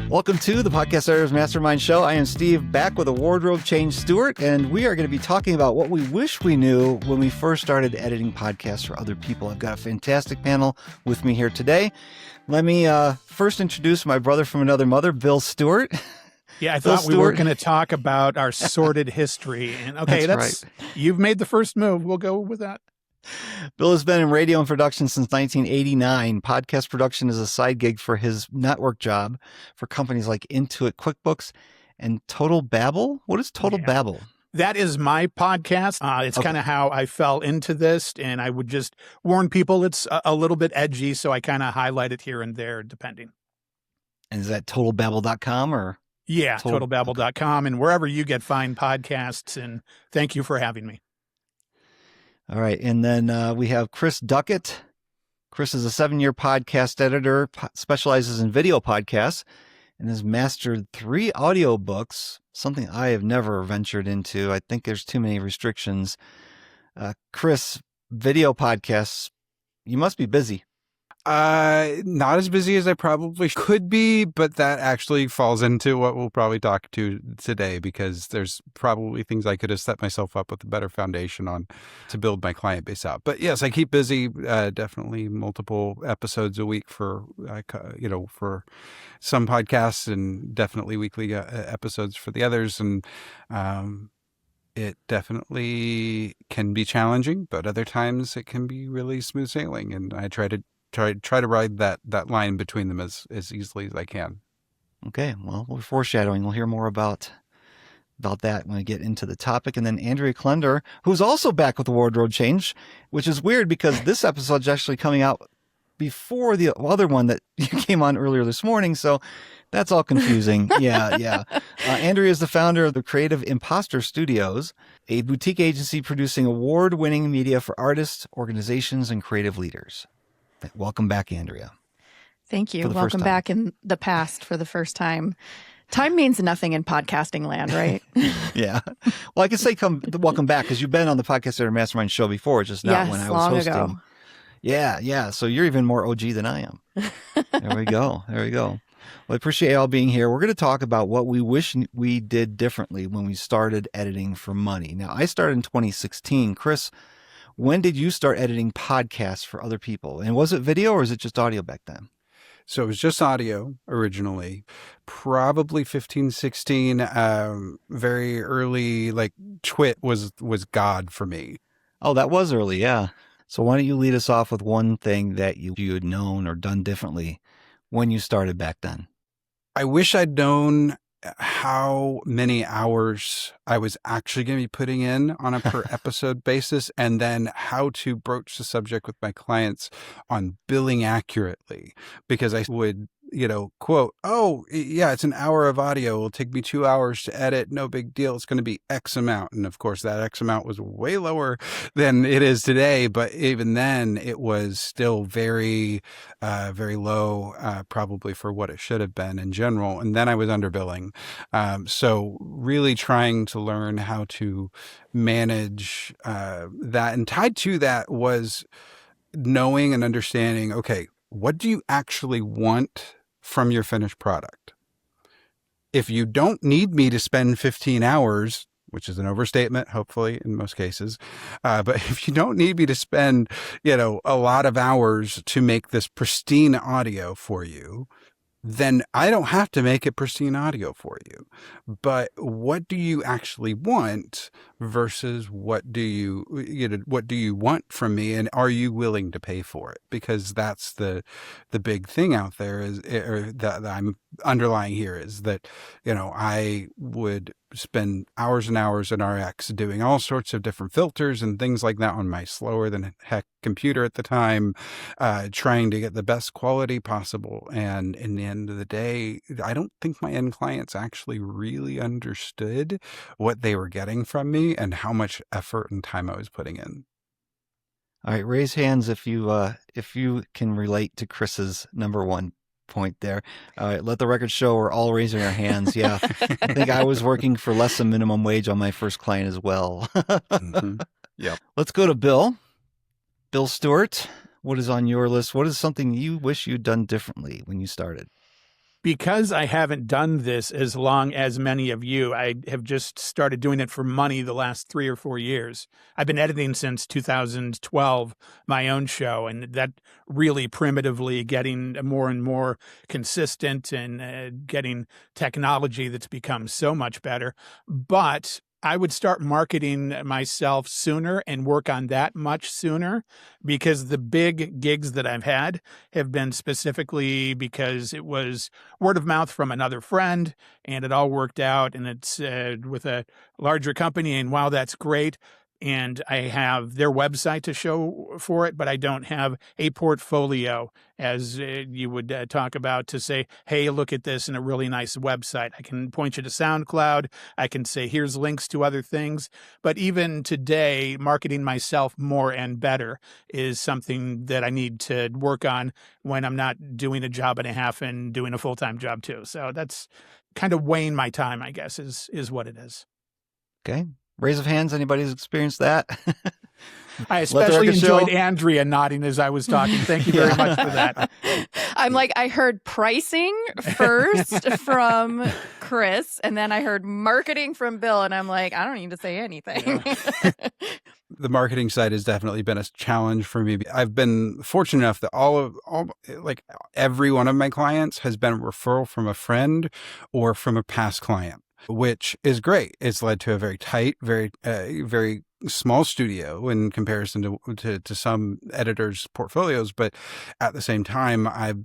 Welcome to the Podcast Editors Mastermind Show. I am Steve, back with a wardrobe change Stuart, and we are going to be talking about what we wish we knew when we first started editing podcasts for other people. I've got a fantastic panel with me here today. Let me first introduce my brother from another mother, Bill Stewart. Yeah, I thought we were going to talk about our sordid history. And okay, that's right. You've made the first move. We'll go with that. Bill has been in radio and production since 1989. Podcast production is a side gig for his network job for companies like Intuit QuickBooks and Total Babble. What is Total Babble? That is my podcast. It's kind of how I fell into this, and I would just warn people it's a little bit edgy, so I kind of highlight it here and there, depending. And is that totalbabble.com or? Yeah, totalbabble.com and wherever you get fine podcasts, and thank you for having me. All right. And then we have Chris Duckett. Chris is a 7-year podcast editor, specializes in video podcasts, and has mastered 3 audiobooks, something I have never ventured into. I think there's too many restrictions. Chris, video podcasts, you must be busy. Not as busy as I probably could be, but that actually falls into what we'll probably talk to today, because there's probably things I could have set myself up with a better foundation on to build my client base out. But yes, I keep busy, definitely multiple episodes a week for some podcasts, and definitely weekly episodes for the others. And, it definitely can be challenging, but other times it can be really smooth sailing. And I try to ride that line between them as easily as I can. Okay, well, we're foreshadowing. We'll hear more about that when we get into the topic. And then Andrea Klunder, who's also back with the wardrobe change, which is weird because this episode's actually coming out before the other one that you came on earlier this morning. So that's all confusing. Yeah. Andrea is the founder of the Creative Impostor Studios, a boutique agency producing award-winning media for artists, organizations, and creative leaders. Welcome back, Andrea. Thank you. Welcome back in the past for the first time. Time means nothing in podcasting land, right? Yeah. Well, I can say welcome back because you've been on the Podcast Editor Mastermind show before, just not when I was hosting. Ago. Yeah. So you're even more OG than I am. There we go. Well, I appreciate y'all being here. We're going to talk about what we wish we did differently when we started editing for money. Now, I started in 2016. Chris, when did you start editing podcasts for other people? And was it video or is it just audio back then? So it was just audio originally, probably 15, 16, very early, like Twit was God for me. Oh, that was early. Yeah. So why don't you lead us off with one thing that you had known or done differently when you started back then? I wish I'd known how many hours I was actually going to be putting in on a per episode basis, and then how to broach the subject with my clients on billing accurately, because I would, quote, oh yeah, it's an hour of audio. It'll take me 2 hours to edit. No big deal. It's going to be X amount. And of course that X amount was way lower than it is today. But even then it was still very, very low, probably for what it should have been in general. And then I was underbilling. So really trying to learn how to manage, that. And tied to that was knowing and understanding, okay, what do you actually want from your finished product? If you don't need me to spend 15 hours, which is an overstatement, hopefully in most cases, but if you don't need me to spend, a lot of hours to make this pristine audio for you, then I don't have to make it pristine audio for you. But what do you actually want versus what do you want from me, and are you willing to pay for it? Because that's the big thing out there that I'm underlying here is that, I would spend hours and hours in RX doing all sorts of different filters and things like that on my slower than heck computer at the time, trying to get the best quality possible. And in the end of the day, I don't think my end clients actually really understood what they were getting from me and how much effort and time I was putting in. All right, raise hands if you can relate to Chris's number one point there. All right, let the record show we're all raising our hands. Yeah, I think I was working for less than minimum wage on my first client as well. Mm-hmm. Yeah. Let's go to Bill. Bill Stewart, what is on your list? What is something you wish you'd done differently when you started? Because I haven't done this as long as many of you, I have just started doing it for money the last 3 or 4 years. I've been editing since 2012, my own show, and that really primitively getting more and more consistent and getting technology that's become so much better. But I would start marketing myself sooner and work on that much sooner, because the big gigs that I've had have been specifically because it was word of mouth from another friend and it all worked out, and it's with a larger company, and wow, that's great. And I have their website to show for it, but I don't have a portfolio, as you would talk about, to say, hey, look at this in a really nice website. I can point you to SoundCloud. I can say, here's links to other things. But even today, marketing myself more and better is something that I need to work on when I'm not doing a job and a half and doing a full-time job too. So that's kind of weighing my time, I guess, is what it is. Okay. Raise of hands. Anybody who's experienced that? I especially enjoyed Andrea nodding as I was talking. Thank you very much for that. I'm like, I heard pricing first from Chris, and then I heard marketing from Bill, and I'm like, I don't need to say anything. Yeah. The marketing side has definitely been a challenge for me. I've been fortunate enough that like every one of my clients has been a referral from a friend or from a past client, which is great. It's led to a very tight, very small studio in comparison to some editors' portfolios. But at the same time, I've,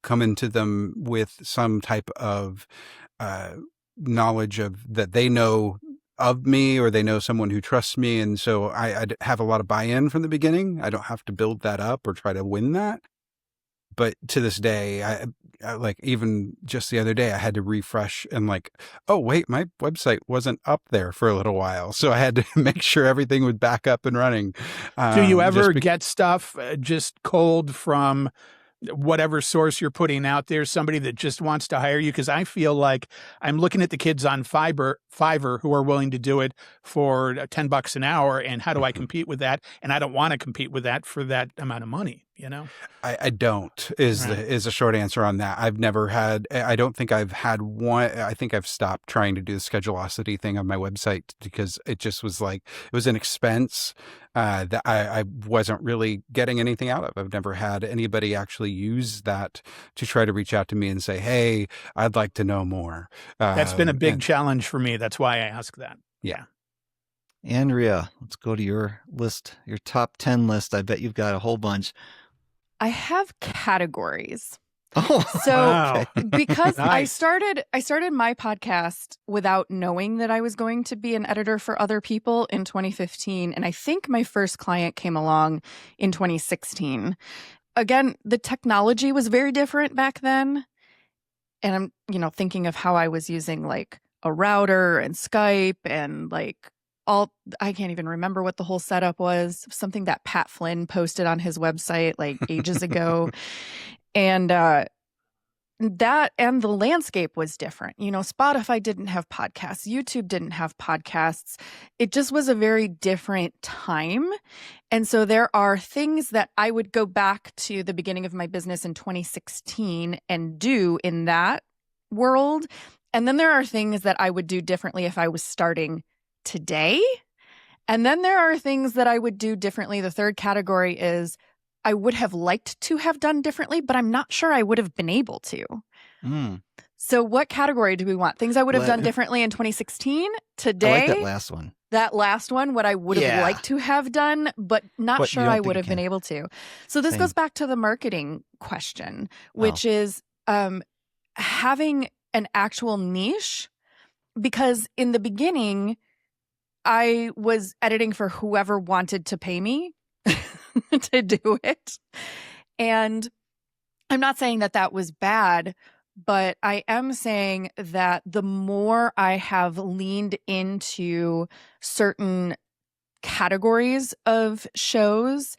come into them with some type of knowledge of that they know of me, or they know someone who trusts me. And so I have a lot of buy-in from the beginning. I don't have to build that up or try to win that. But to this day, I like, even just the other day, I had to refresh and like, oh, wait, my website wasn't up there for a little while. So I had to make sure everything would back up and running. Do you ever get stuff just cold from whatever source you're putting out there, somebody that just wants to hire you? Because I feel like I'm looking at the kids on Fiverr who are willing to do it for $10 an hour. And how do I compete with that? And I don't want to compete with that for that amount of money, you know? I don't is a short answer on that. I don't think I've had one. I think I've stopped trying to do the Schedulosity thing on my website because it just was like, it was an expense that I wasn't really getting anything out of. I've never had anybody actually use that to try to reach out to me and say, hey, I'd like to know more. That's been a big challenge for me. That's why I ask that. Yeah. Andrea, let's go to your list, your top 10 list. I bet you've got a whole bunch. I have categories. Oh, so wow. Because Nice. I started my podcast without knowing that I was going to be an editor for other people in 2015. And I think my first client came along in 2016. Again, the technology was very different back then. And I'm, thinking of how I was using like a router and Skype and like I can't even remember what the whole setup was. Something that Pat Flynn posted on his website like ages ago. And that and the landscape was different. Spotify didn't have podcasts. YouTube didn't have podcasts. It just was a very different time. And so there are things that I would go back to the beginning of my business in 2016 and do in that world. And then there are things that I would do differently if I was starting today. And then there are things that I would do differently. The third category is I would have liked to have done differently, but I'm not sure I would have been able to. So what category do we want? Things I would have done differently in 2016, today? I like that last one. That last one, what I would have liked to have done, but not sure I would have been able to. So this goes back to the marketing question, which is having an actual niche. Because in the beginning, I was editing for whoever wanted to pay me to do it. And I'm not saying that that was bad, but I am saying that the more I have leaned into certain categories of shows,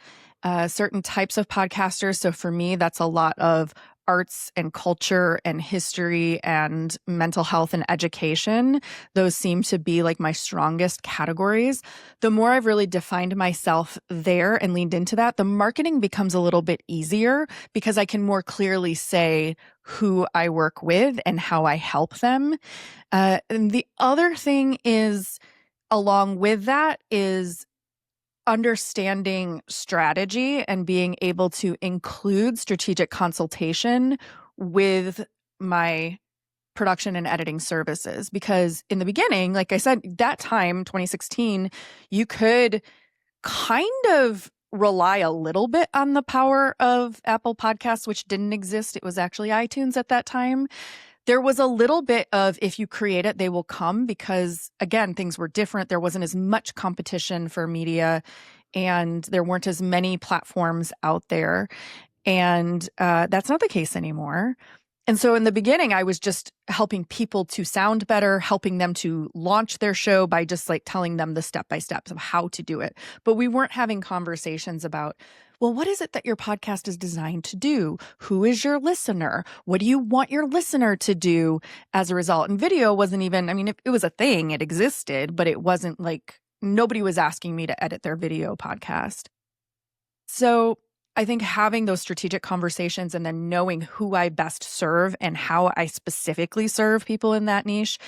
certain types of podcasters. So for me, that's a lot of arts and culture and history and mental health and education. Those seem to be like my strongest categories. The more I've really defined myself there and leaned into that, the marketing becomes a little bit easier because I can more clearly say who I work with and how I help them. And the other thing is, along with that, is understanding strategy and being able to include strategic consultation with my production and editing services. Because in the beginning, like I said, that time, 2016, you could kind of rely a little bit on the power of Apple Podcasts, which didn't exist. It was actually iTunes at that time. There was a little bit of, if you create it, they will come, because again, things were different. There wasn't as much competition for media and there weren't as many platforms out there. And that's not the case anymore. And so in the beginning, I was just helping people to sound better, helping them to launch their show by just like telling them the step-by-steps of how to do it. But we weren't having conversations about, well, what is it that your podcast is designed to do? Who is your listener? What do you want your listener to do as a result? And video wasn't even, I mean, it was a thing, it existed, but it wasn't like, nobody was asking me to edit their video podcast. So I think having those strategic conversations and then knowing who I best serve and how I specifically serve people in that niche,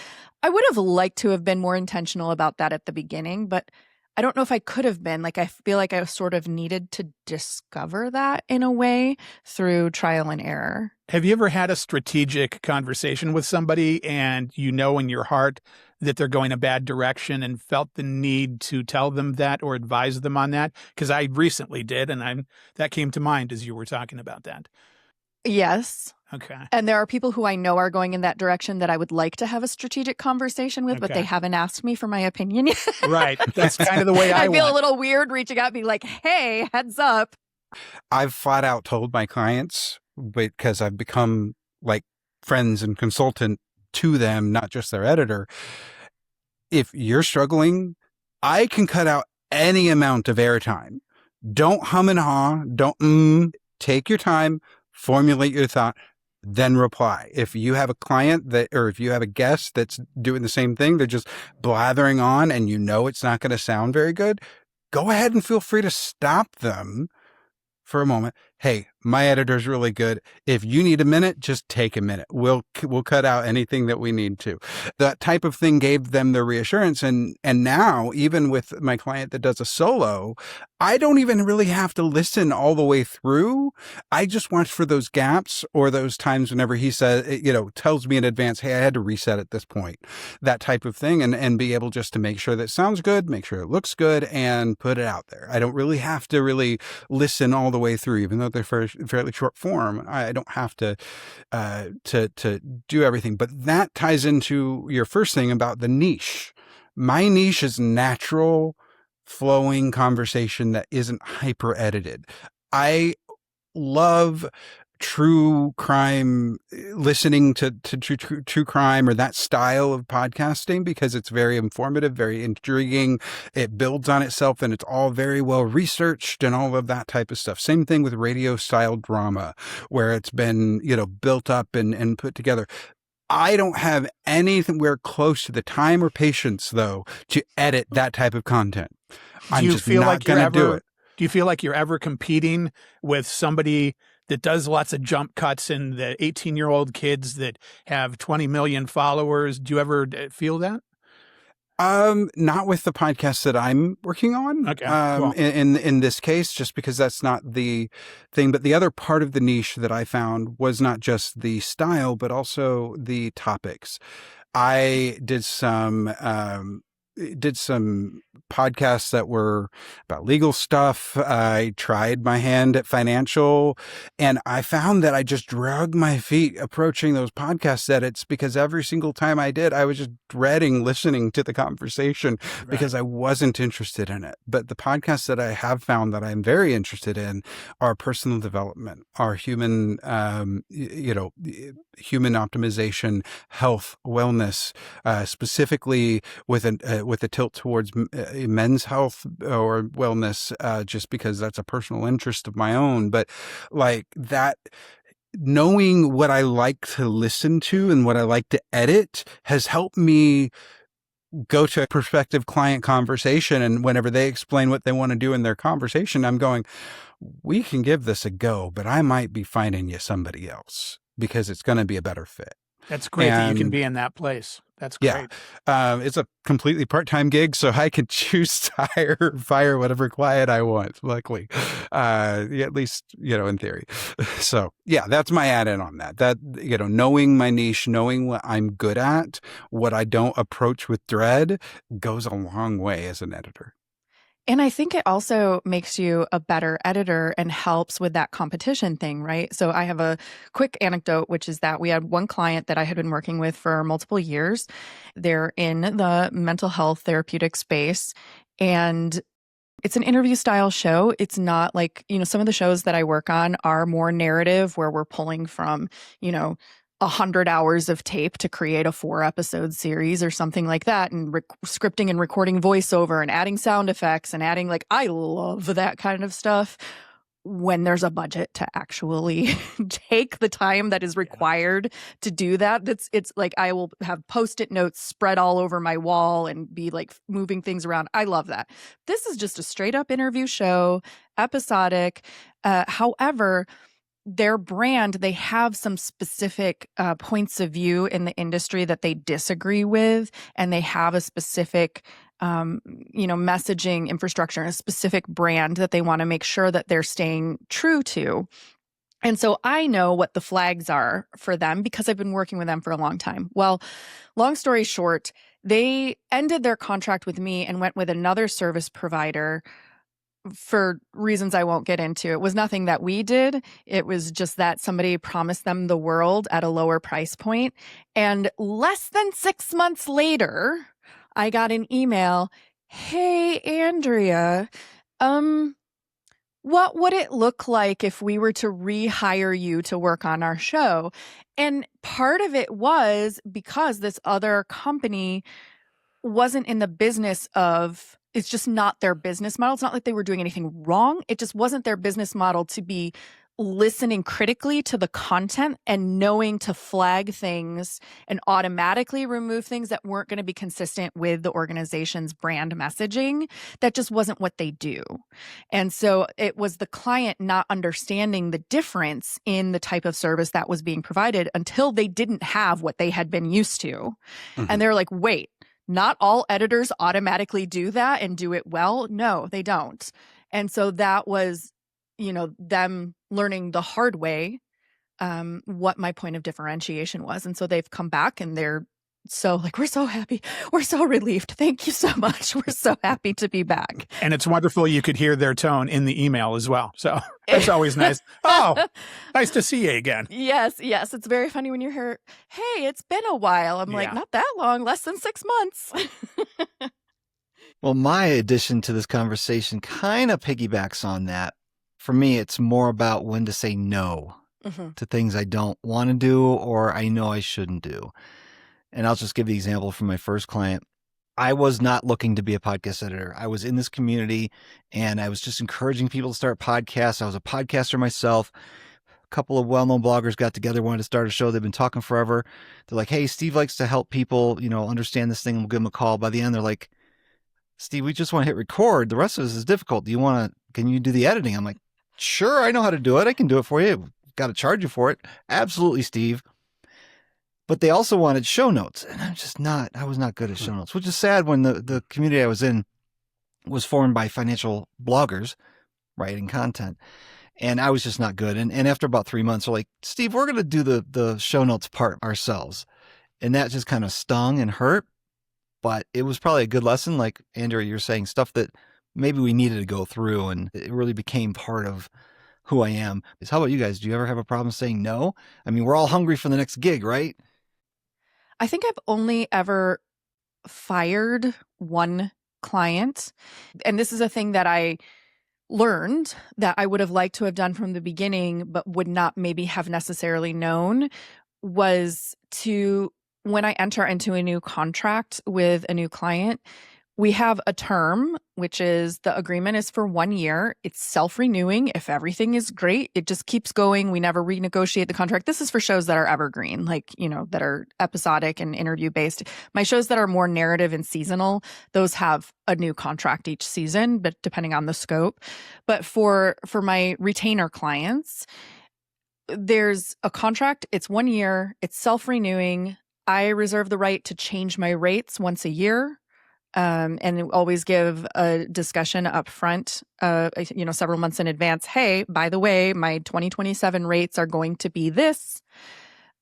I would have liked to have been more intentional about that at the beginning, but I don't know if I could have been. Like, I feel like I sort of needed to discover that in a way through trial and error. Have you ever had a strategic conversation with somebody and you know in your heart that they're going a bad direction and felt the need to tell them that or advise them on that? Because I recently did, and that came to mind as you were talking about that. Yes. Okay. And there are people who I know are going in that direction that I would like to have a strategic conversation with, but Okay. they haven't asked me for my opinion yet. Right. That's kind of the way I feel want. a little weird reaching out, being like, hey, heads up. I've flat out told my clients, because I've become like friends and consultant to them, not just their editor. If you're struggling, I can cut out any amount of airtime. Don't hum and haw. Don't take your time, formulate your thought, then reply. If you have a client or if you have a guest that's doing the same thing, they're just blathering on and you know it's not going to sound very good, go ahead and feel free to stop them for a moment. Hey, my editor's really good. If you need a minute, just take a minute. We'll cut out anything that we need to. That type of thing gave them the reassurance. And now, even with my client that does a solo, I don't even really have to listen all the way through. I just watch for those gaps or those times whenever he says, tells me in advance, hey, I had to reset at this point, that type of thing, and be able just to make sure that it sounds good, make sure it looks good, and put it out there. I don't really have to really listen all the way through, even though they're fairly short form. I don't have to do everything. But that ties into your first thing about the niche. My niche is natural, flowing conversation that isn't hyper edited. I love true crime, listening to true crime or that style of podcasting, because it's very informative, very intriguing. It builds on itself and it's all very well researched and all of that type of stuff. Same thing with radio style drama, where it's been, built up and put together. I don't have anywhere close to the time or patience, though, to edit that type of content. I'm just not going to do it. Do you feel like you're ever competing with somebody that does lots of jump cuts and the 18-year-old kids that have 20 million followers? Do you ever feel that? Not with the podcast that I'm working on. Okay. Cool. In this case, just because that's not the thing. But the other part of the niche that I found was not just the style, but also the topics. I did some podcasts that were about legal stuff. I tried my hand at financial, and I found that I just dragged my feet approaching those podcast edits, because every single time I did, I was just dreading listening to the conversation because I wasn't interested in it. But the podcasts that I have found that I'm very interested in are personal development, are human, human optimization, health, wellness, specifically with a tilt towards men's health or wellness, just because that's a personal interest of my own. But like that, knowing what I like to listen to and what I like to edit has helped me go to a prospective client conversation. And whenever they explain what they want to do in their conversation, I'm going, we can give this a go, but I might be finding you somebody else because it's going to be a better fit. That's great that you can be in that place. That's great. Yeah. It's a completely part-time gig, so I can choose to fire whatever client I want, luckily. At least, in theory. So yeah, that's my add-in on that. That, knowing my niche, knowing what I'm good at, what I don't approach with dread goes a long way as an editor. And I think it also makes you a better editor and helps with that competition thing, right? So I have a quick anecdote, which is that we had one client that I had been working with for multiple years. They're in the mental health therapeutic space, and it's an interview style show. It's not like, some of the shows that I work on are more narrative, where we're pulling from, 100 hours of tape to create a 4-episode series or something like that, and scripting and recording voiceover and adding sound effects and adding, I love that kind of stuff when there's a budget to actually take the time that is required to do that. It's like I will have Post-it notes spread all over my wall and be moving things around. I love that. This is just a straight up interview show, episodic. However, their brand, they have some specific points of view in the industry that they disagree with, and they have a specific, messaging infrastructure, a specific brand that they want to make sure that they're staying true to. And so I know what the flags are for them because I've been working with them for a long time. Well, long story short, they ended their contract with me and went with another service provider for reasons I won't get into. It was nothing that we did. It was just that somebody promised them the world at a lower price point. And less than 6 months later, I got an email. Hey, Andrea, what would it look like if we were to rehire you to work on our show? And part of it was because this other company wasn't in the business of, it's just not their business model. It's not like they were doing anything wrong. It just wasn't their business model to be listening critically to the content and knowing to flag things and automatically remove things that weren't going to be consistent with the organization's brand messaging. That just wasn't what they do. And so it was the client not understanding the difference in the type of service that was being provided until they didn't have what they had been used to. Mm-hmm. And they're like, wait, not all editors automatically do that and do it well. No, they don't. And so that was, them learning the hard way what my point of differentiation was. And so they've come back and they're so we're so happy. We're so relieved. Thank you so much. We're so happy to be back. And it's wonderful you could hear their tone in the email as well. So that's always nice. Oh, nice to see you again. Yes. It's very funny when you hear, hey, it's been a while. I'm like, not that long, less than 6 months. Well, my addition to this conversation kind of piggybacks on that. For me, it's more about when to say no to things I don't want to do or I know I shouldn't do. And I'll just give the example from my first client. I was not looking to be a podcast editor. I was in this community and I was just encouraging people to start podcasts. I was a podcaster myself. A couple of well-known bloggers got together, wanted to start a show. They've been talking forever. They're like, hey, Steve likes to help people, understand this thing. We'll give them a call. By the end, they're like, Steve, we just want to hit record. The rest of this is difficult. Can you do the editing? I'm like, sure, I know how to do it. I can do it for you. Got to charge you for it. Absolutely, Steve. But they also wanted show notes. And I was not good at show notes, which is sad when the community I was in was formed by financial bloggers writing content. And I was just not good. And after about 3 months, they're like, Steve, we're going to do the show notes part ourselves. And that just kind of stung and hurt. But it was probably a good lesson. Like, Andrea, you're saying stuff that maybe we needed to go through, and it really became part of who I am. How about you guys? Do you ever have a problem saying no? I mean, we're all hungry for the next gig, right? I think I've only ever fired one client. And this is a thing that I learned that I would have liked to have done from the beginning, but would not maybe have necessarily known, was to, when I enter into a new contract with a new client, We have a term, which is the agreement is for 1 year. It's self-renewing. If everything is great, it just keeps going. We never renegotiate the contract. This is for shows that are evergreen, like, that are episodic and interview based. My shows that are more narrative and seasonal, those have a new contract each season, but depending on the scope. But for my retainer clients, there's a contract. It's 1 year. It's self-renewing. I reserve the right to change my rates once a year. And always give a discussion up front, several months in advance. Hey, by the way, my 2027 rates are going to be this,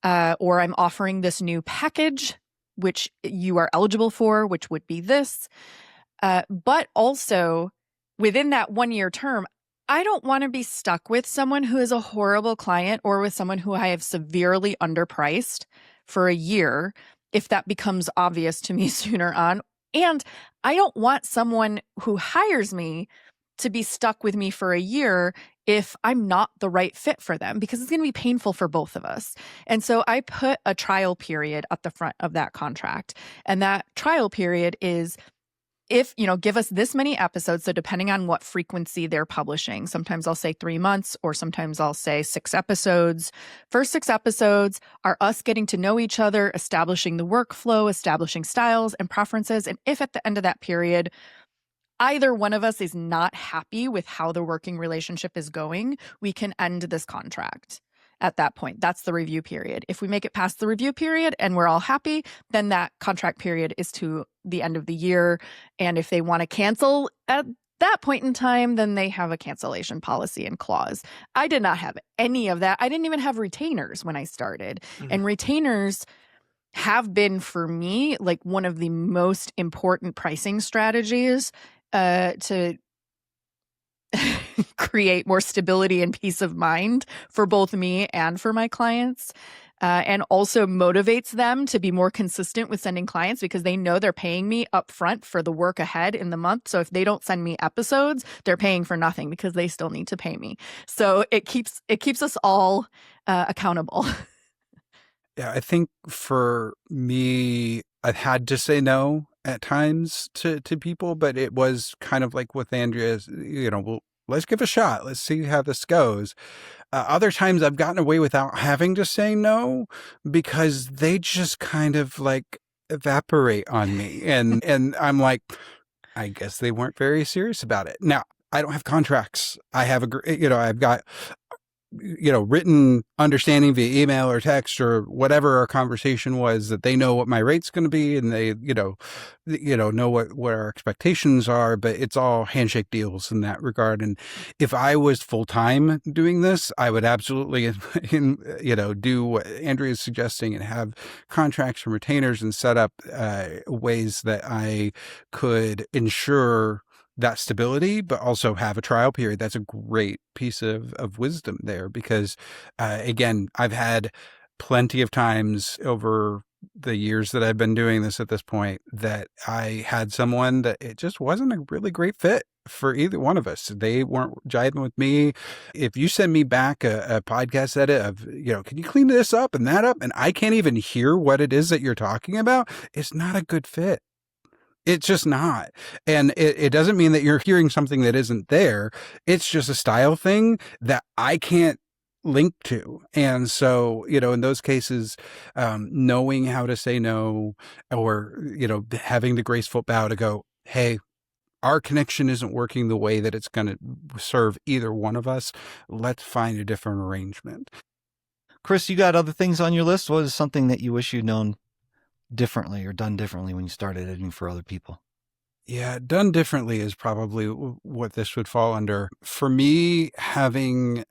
or I'm offering this new package, which you are eligible for, which would be this. But also within that 1 year term, I don't want to be stuck with someone who is a horrible client or with someone who I have severely underpriced for a year, if that becomes obvious to me sooner on. And I don't want someone who hires me to be stuck with me for a year if I'm not the right fit for them, because it's going to be painful for both of us. And so I put a trial period at the front of that contract. And that trial period is, if, give us this many episodes. So depending on what frequency they're publishing, sometimes I'll say 3 months, or sometimes I'll say 6 episodes. First 6 episodes are us getting to know each other, establishing the workflow, establishing styles and preferences. And if at the end of that period, either one of us is not happy with how the working relationship is going, we can end this contract. At that point, that's the review period. If we make it past the review period and we're all happy, then that contract period is to the end of the year. And if they want to cancel at that point in time, then they have a cancellation policy and clause. I did not have any of that. I didn't even have retainers when I started. Mm-hmm. And retainers have been, for me, like one of the most important pricing strategies to create more stability and peace of mind for both me and for my clients, and also motivates them to be more consistent with sending clients, because they know they're paying me up front for the work ahead in the month. So if they don't send me episodes, they're paying for nothing because they still need to pay me. So it keeps us all accountable. Yeah, I think for me, I've had to say no at times to people, but it was kind of like with Andrea's, well, let's give a shot. Let's see how this goes. Other times I've gotten away without having to say no, because they just kind of like evaporate on me. And I'm like, I guess they weren't very serious about it. Now, I don't have contracts. I have I've got written understanding via email or text or whatever our conversation was, that they know what my rate's going to be, and they, know what our expectations are, but it's all handshake deals in that regard. And if I was full-time doing this, I would absolutely, do what Andrea is suggesting and have contracts and retainers and set up ways that I could ensure that stability, but also have a trial period. That's a great piece of wisdom there, because again, I've had plenty of times over the years that I've been doing this at this point that I had someone that it just wasn't a really great fit for either one of us. They weren't jiving with me. If you send me back a podcast edit of, can you clean this up and that up, and I can't even hear what it is that you're talking about, it's not a good fit. It's just not. And it doesn't mean that you're hearing something that isn't there. It's just a style thing that I can't link to. And so, in those cases, knowing how to say no, or, having the graceful bow to go, hey, our connection isn't working the way that it's going to serve either one of us. Let's find a different arrangement. Chris, you got other things on your list? What is something that you wish you'd known differently or done differently when you started editing for other people? Yeah, done differently is probably what this would fall under. For me, having,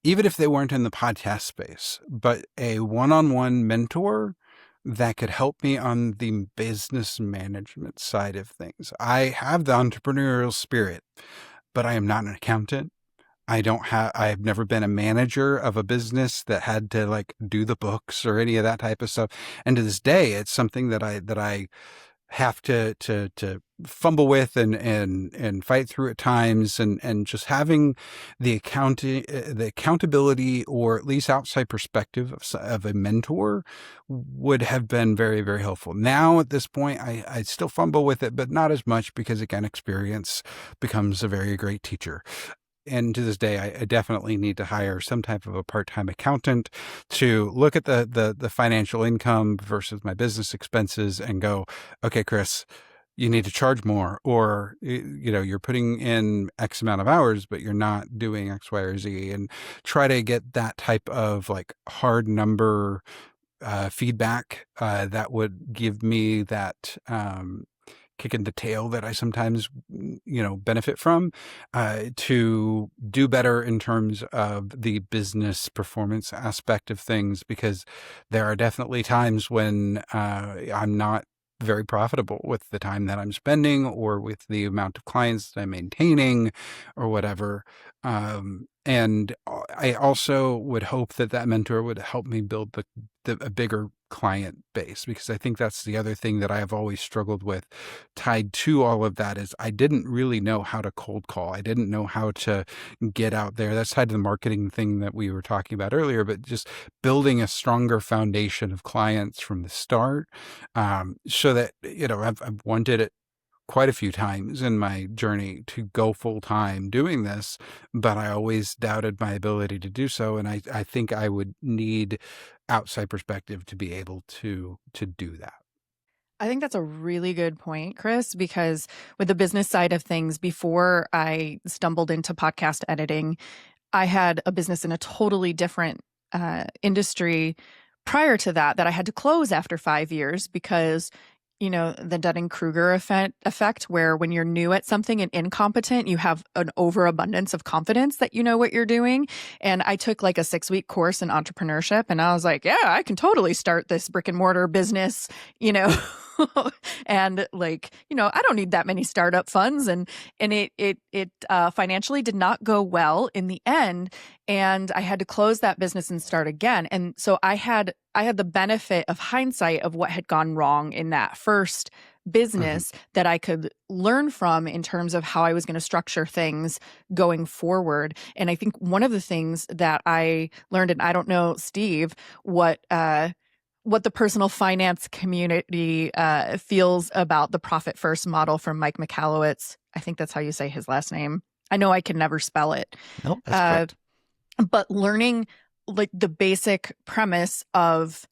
even if they weren't in the podcast space, but a one-on-one mentor that could help me on the business management side of things. I have the entrepreneurial spirit, but I am not an accountant. I've never been a manager of a business that had to do the books or any of that type of stuff. And to this day, it's something that I have to fumble with and fight through at times, and just having the accountability, or at least outside perspective of a mentor would have been very, very helpful. Now at this point, I still fumble with it, but not as much, because again, experience becomes a very great teacher. And to this day, I definitely need to hire some type of a part-time accountant to look at the financial income versus my business expenses and go, okay, Chris, you need to charge more, or, you're putting in X amount of hours, but you're not doing X, Y, or Z, and try to get that type of like hard number feedback that would give me that kick in the tail that I sometimes, benefit from, to do better in terms of the business performance aspect of things, because there are definitely times when I'm not very profitable with the time that I'm spending, or with the amount of clients that I'm maintaining, or whatever. And I also would hope that mentor would help me build a bigger client base, because I think that's the other thing that I have always struggled with tied to all of that, is I didn't really know how to cold call. I didn't know how to get out there. That's tied to the marketing thing that we were talking about earlier, but just building a stronger foundation of clients from the start, so that, I've wanted it quite a few times in my journey to go full time doing this, but I always doubted my ability to do so. And I think I would need outside perspective to be able to do that. I think that's a really good point, Chris, because with the business side of things, before I stumbled into podcast editing, I had a business in a totally different industry prior to that I had to close after 5 years because, the Dunning-Kruger effect, where when you're new at something and incompetent, you have an overabundance of confidence that you know what you're doing. And I took like a 6-week course in entrepreneurship, and I was like, yeah, I can totally start this brick and mortar business, and like, I don't need that many startup funds. And it financially did not go well in the end. And I had to close that business and start again. And so I had the benefit of hindsight of what had gone wrong in that first business that I could learn from in terms of how I was going to structure things going forward. And I think one of the things that I learned, and I don't know, Steve, what the personal finance community feels about the profit first model from Mike Michalowicz. I think that's how you say his last name. I know I can never spell it. Nope, that's correct. But learning like the basic premise of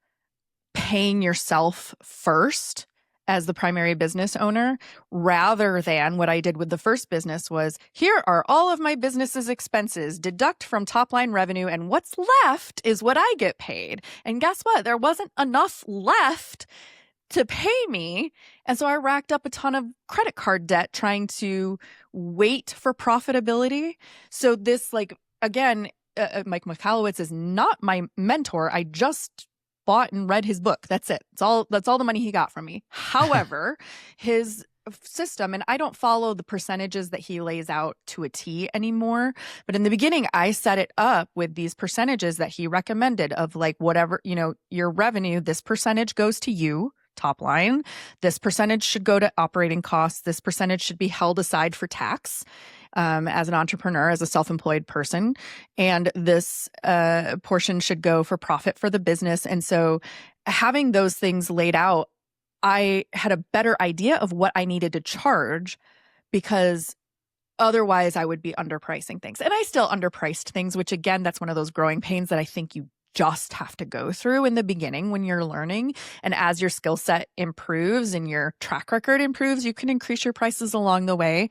paying yourself first as the primary business owner, rather than what I did with the first business was, here are all of my business's expenses, deduct from top line revenue, and what's left is what I get paid. And guess what? There wasn't enough left to pay me. And so I racked up a ton of credit card debt trying to wait for profitability. So this, like, again, Mike Michalowicz is not my mentor. I just bought and read his book. That's it. That's all the money he got from me. However, his system, and I don't follow the percentages that he lays out to a T anymore. But in the beginning, I set it up with these percentages that he recommended of like whatever, your revenue, this percentage goes to you, top line. This percentage should go to operating costs. This percentage should be held aside for tax. As an entrepreneur, as a self-employed person, and this portion should go for profit for the business. And so having those things laid out, I had a better idea of what I needed to charge, because otherwise I would be underpricing things. And I still underpriced things, which again, that's one of those growing pains that I think you just have to go through in the beginning when you're learning. And as your skill set improves and your track record improves, you can increase your prices along the way.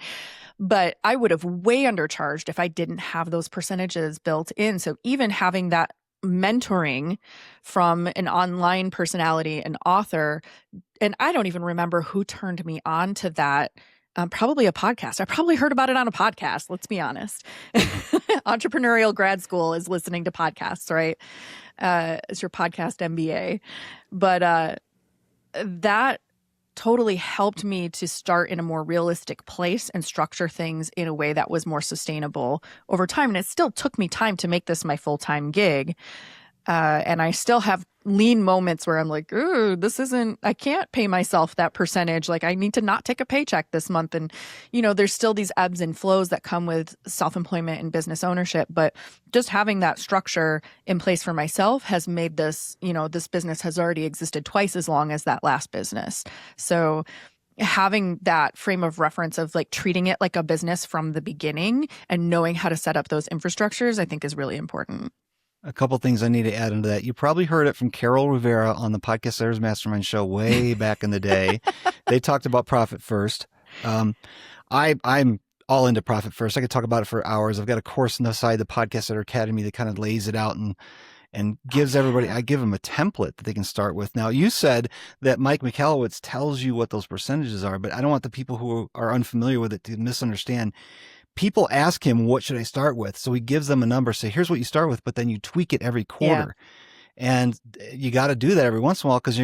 But I would have way undercharged if I didn't have those percentages built in. So even having that mentoring from an online personality, an author, and I don't even remember who turned me on to that. Probably a podcast. I probably heard about it on a podcast. Let's be honest. Entrepreneurial grad school is listening to podcasts, right? It's your podcast MBA. But that totally helped me to start in a more realistic place and structure things in a way that was more sustainable over time. And it still took me time to make this my full-time gig. And I still have lean moments where I'm like, ooh, I can't pay myself that percentage. Like I need to not take a paycheck this month. And, there's still these ebbs and flows that come with self-employment and business ownership. But just having that structure in place for myself has made this, this business has already existed twice as long as that last business. So having that frame of reference of like treating it like a business from the beginning and knowing how to set up those infrastructures, I think is really important. A couple things I need to add into that. You probably heard it from Carol Rivera on the Podcast Editors Mastermind show way back in the day. They talked about profit first. I'm all into profit first. I could talk about it for hours. I've got a course on the side, the Podcast Editor Academy, that kind of lays it out and gives everybody, I give them a template that they can start with. Now, you said that Mike Michalowicz tells you what those percentages are, but I don't want the people who are unfamiliar with it to misunderstand. People ask him, what should I start with? So he gives them a number, say, here's what you start with, but then you tweak it every quarter. Yeah. And you got to do that every once in a while, because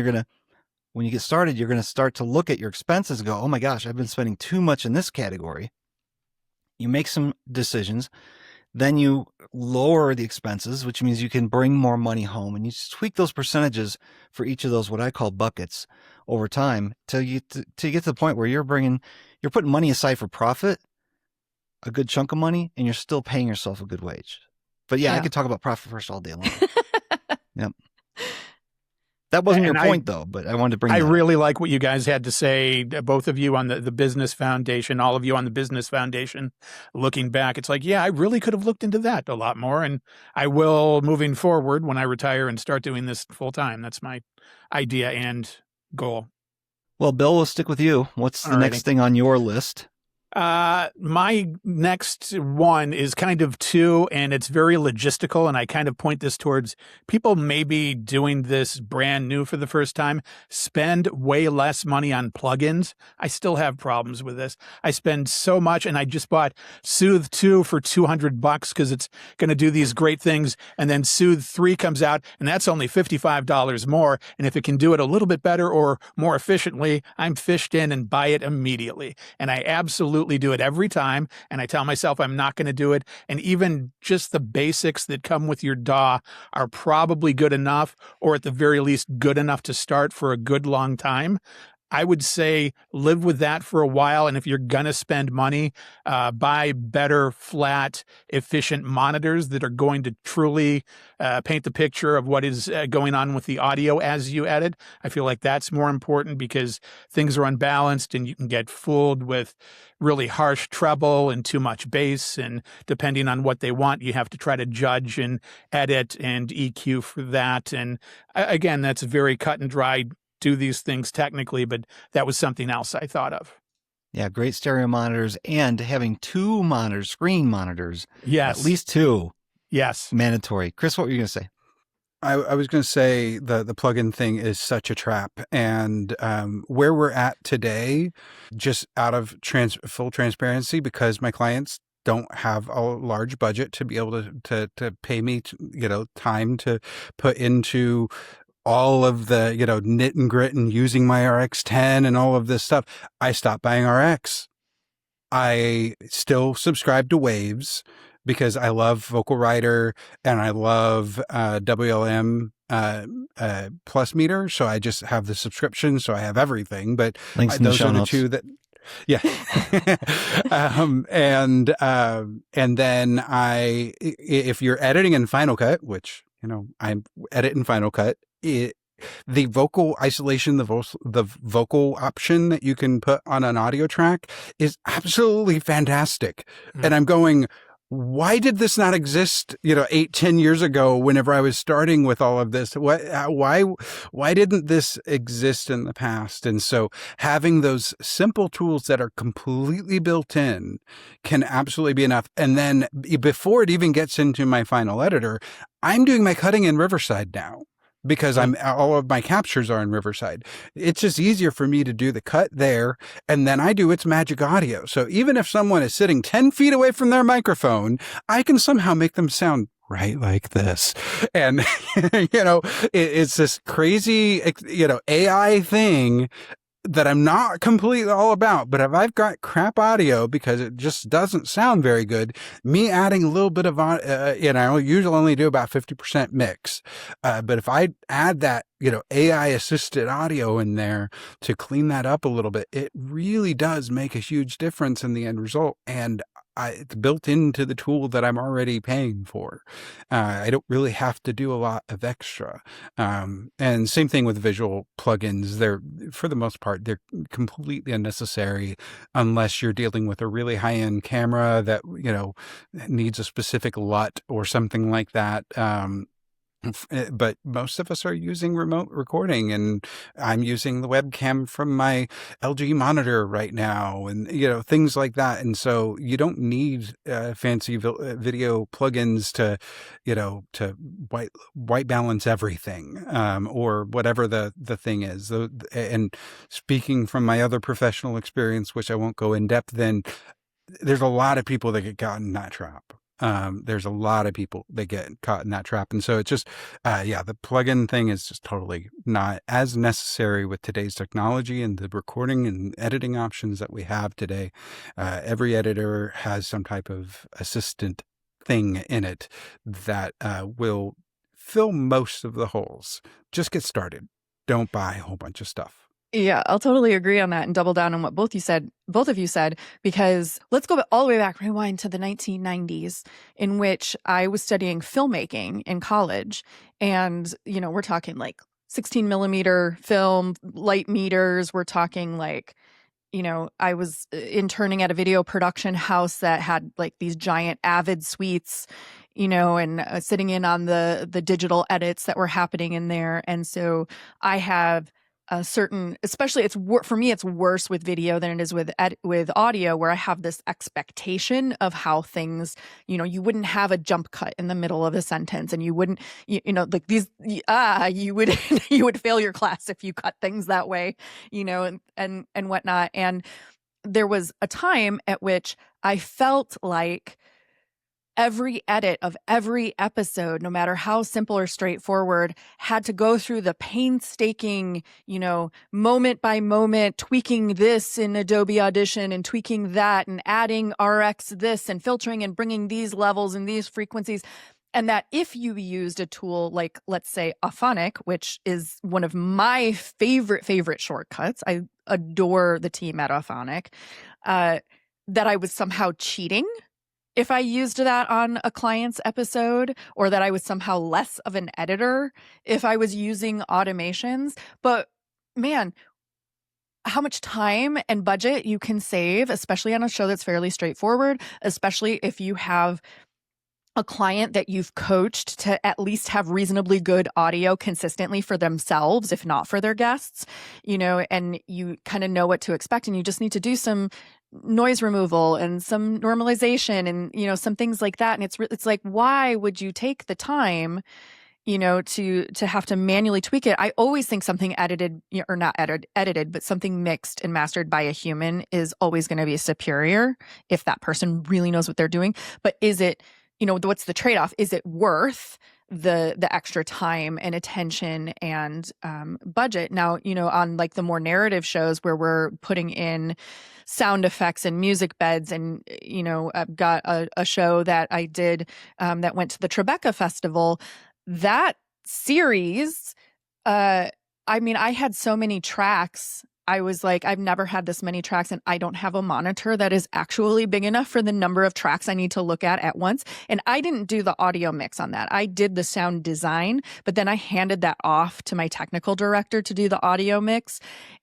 when you get started, you're going to start to look at your expenses and go, oh my gosh, I've been spending too much in this category. You make some decisions, then you lower the expenses, which means you can bring more money home, and you just tweak those percentages for each of those, what I call buckets, over time till you get to the point where you're putting money aside for profit, a good chunk of money, and you're still paying yourself a good wage. But yeah. I could talk about profit first all day long. Yep. That wasn't your point, though, but I wanted to bring that up. I really like what you guys had to say, both of you on the Business Foundation, all of you on the Business Foundation. Looking back, it's like, yeah, I really could have looked into that a lot more, and I will moving forward when I retire and start doing this full time. That's my idea and goal. Well, Bill, we'll stick with you. What's the next thing on your list? My next one is kind of two, and it's very logistical, and I kind of point this towards people maybe doing this brand new for the first time. Spend way less money on plugins. I still have problems with this. I spend so much, and I just bought Soothe 2 for $200 because it's going to do these great things, and then Soothe 3 comes out, and that's only $55 more, and if it can do it a little bit better or more efficiently, I'm fished in and buy it immediately, and I absolutely do it every time, and I tell myself I'm not going to do it. And even just the basics that come with your DAW are probably good enough, or at the very least good enough to start for a good long time. I would say live with that for a while. And if you're going to spend money, buy better, flat, efficient monitors that are going to truly paint the picture of what is going on with the audio as you edit. I feel like that's more important because things are unbalanced and you can get fooled with really harsh treble and too much bass. And depending on what they want, you have to try to judge and edit and EQ for that. And again, that's very cut and dry. Do these things technically, but that was something else I thought of. Yeah, great stereo monitors, and having two monitors, screen monitors. Yes. At least two. Yes. Mandatory. Chris, what were you going to say? I was going to say the plugin thing is such a trap. And where we're at today, just out of full transparency, because my clients don't have a large budget to be able to pay me, time to put into all of the, knit and grit and using my RX10 and all of this stuff, I stopped buying RX. I still subscribe to Waves because I love Vocal Writer and I love WLM Plus Meter. So I just have the subscription. So I have everything, but Links in the show notes. Two that, yeah. And then if you're editing in Final Cut, which, I edit in Final Cut, the vocal isolation, the vocal option that you can put on an audio track is absolutely fantastic. Mm. And I'm going, why did this not exist, 8-10 years ago, whenever I was starting with all of this? Why didn't this exist in the past? And so having those simple tools that are completely built in can absolutely be enough. And then before it even gets into my final editor, I'm doing my cutting in Riverside now, because all of my captures are in Riverside. It's just easier for me to do the cut there, and then I do its magic audio. So even if someone is sitting 10 feet away from their microphone, I can somehow make them sound right like this. And, it's this crazy, AI thing. that I'm not completely all about, but if I've got crap audio because it just doesn't sound very good, me adding a little bit of, I usually only do about 50% mix. But if I add that, AI assisted audio in there to clean that up a little bit, it really does make a huge difference in the end result. And it's built into the tool that I'm already paying for. I don't really have to do a lot of extra. And same thing with visual plugins. They're, for the most part, they're completely unnecessary unless you're dealing with a really high-end camera that, needs a specific LUT or something like that. But most of us are using remote recording, and I'm using the webcam from my LG monitor right now, and things like that. And so you don't need fancy video plugins to to white balance everything, or whatever the thing is. And speaking from my other professional experience, which I won't go in depth in, there's a lot of people that get caught in that trap. There's a lot of people that get caught in that trap. And so it's just, the plugin thing is just totally not as necessary with today's technology and the recording and editing options that we have today. Every editor has some type of assistant thing in it that will fill most of the holes. Just get started. Don't buy a whole bunch of stuff. Yeah, I'll totally agree on that and double down on what both of you said, because let's go all the way back, rewind to the 1990s, in which I was studying filmmaking in college. And, we're talking like 16 millimeter film, light meters. We're talking like, I was interning at a video production house that had like these giant Avid suites, and sitting in on the digital edits that were happening in there. And so I have a certain, especially for me, it's worse with video than it is with audio, where I have this expectation of how things, you wouldn't have a jump cut in the middle of a sentence, and you wouldn't, like these, you would, you would fail your class if you cut things that way, and whatnot. And there was a time at which I felt like every edit of every episode, no matter how simple or straightforward, had to go through the painstaking, moment by moment, tweaking this in Adobe Audition and tweaking that and adding RX this and filtering and bringing these levels and these frequencies. And that if you used a tool like, let's say, Auphonic, which is one of my favorite shortcuts, I adore the team at Auphonic, that I was somehow cheating if I used that on a client's episode, or that I was somehow less of an editor if I was using automations. But man, how much time and budget you can save, especially on a show that's fairly straightforward, especially if you have a client that you've coached to at least have reasonably good audio consistently for themselves, if not for their guests, and you kind of know what to expect, and you just need to do some noise removal and some normalization and, some things like that. And it's like, why would you take the time, to have to manually tweak it? I always think something edited, or not edited, but something mixed and mastered by a human is always going to be superior if that person really knows what they're doing. But is it, what's the trade-off? Is it worth the extra time and attention and budget? Now, on like the more narrative shows where we're putting in sound effects and music beds, and I've got a show that I did that went to the Tribeca Festival. That series, I had so many tracks. I was like, I've never had this many tracks, and I don't have a monitor that is actually big enough for the number of tracks I need to look at once. And I didn't do the audio mix on that. I did the sound design, but then I handed that off to my technical director to do the audio mix.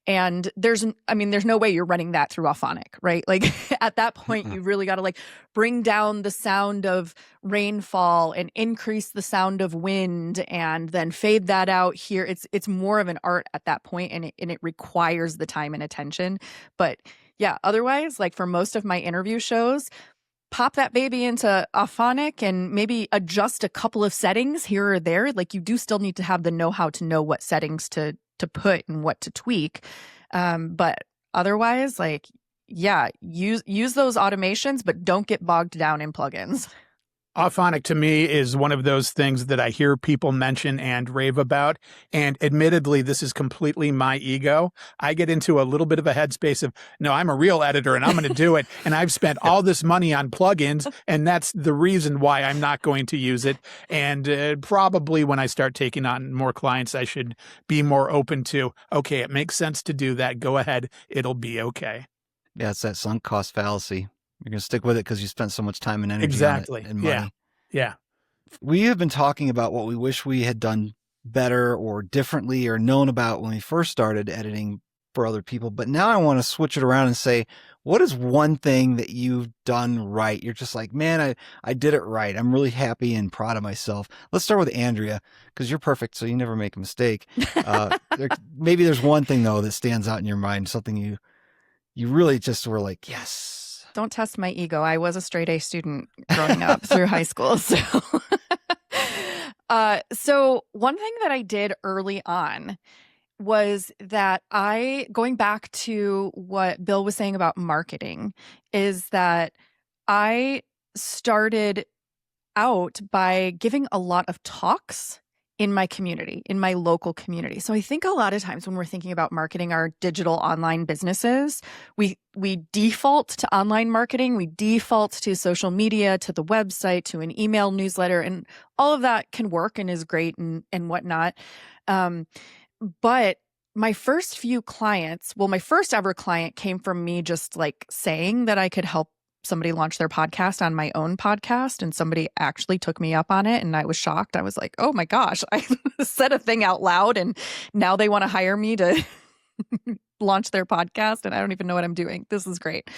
And there's no way you're running that through Auphonic, right? Like at that point, you really got to like bring down the sound of rainfall and increase the sound of wind, and then fade that out here. It's more of an art at that point, and it requires the time and attention. But yeah, otherwise, like for most of my interview shows, pop that baby into Auphonic and maybe adjust a couple of settings here or there. Like you do still need to have the know-how to know what settings to put and what to tweak. But otherwise, like, yeah, use those automations, but don't get bogged down in plugins. Auphonic to me is one of those things that I hear people mention and rave about. And admittedly, this is completely my ego. I get into a little bit of a headspace of, no, I'm a real editor and I'm going to do it. And I've spent all this money on plugins, and that's the reason why I'm not going to use it. And probably when I start taking on more clients, I should be more open to, okay, it makes sense to do that. Go ahead. It'll be okay. Yeah, it's that sunk cost fallacy. You're going to stick with it because you spent so much time and energy Exactly. on it and money. Yeah. Yeah. We have been talking about what we wish we had done better or differently or known about when we first started editing for other people. But now I want to switch it around and say, what is one thing that you've done right? You're just like, man, I did it right. I'm really happy and proud of myself. Let's start with Andrea, because you're perfect, so you never make a mistake. Maybe there's one thing, though, that stands out in your mind, something you really just were like, yes. Don't test my ego. I was a straight A student growing up through high school. So one thing that I did early on was that going back to what Bill was saying about marketing, is that I started out by giving a lot of talks in my community, in my local community. So I think a lot of times when we're thinking about marketing our digital online businesses, we default to online marketing, we default to social media, to the website, to an email newsletter, and all of that can work and is great and whatnot. But my first few clients, my first ever client came from me just like saying that I could help somebody launch their podcast on my own podcast, and somebody actually took me up on it, and I was shocked. I was like, oh my gosh, I said a thing out loud and now they want to hire me to launch their podcast, and I don't even know what I'm doing. This is great.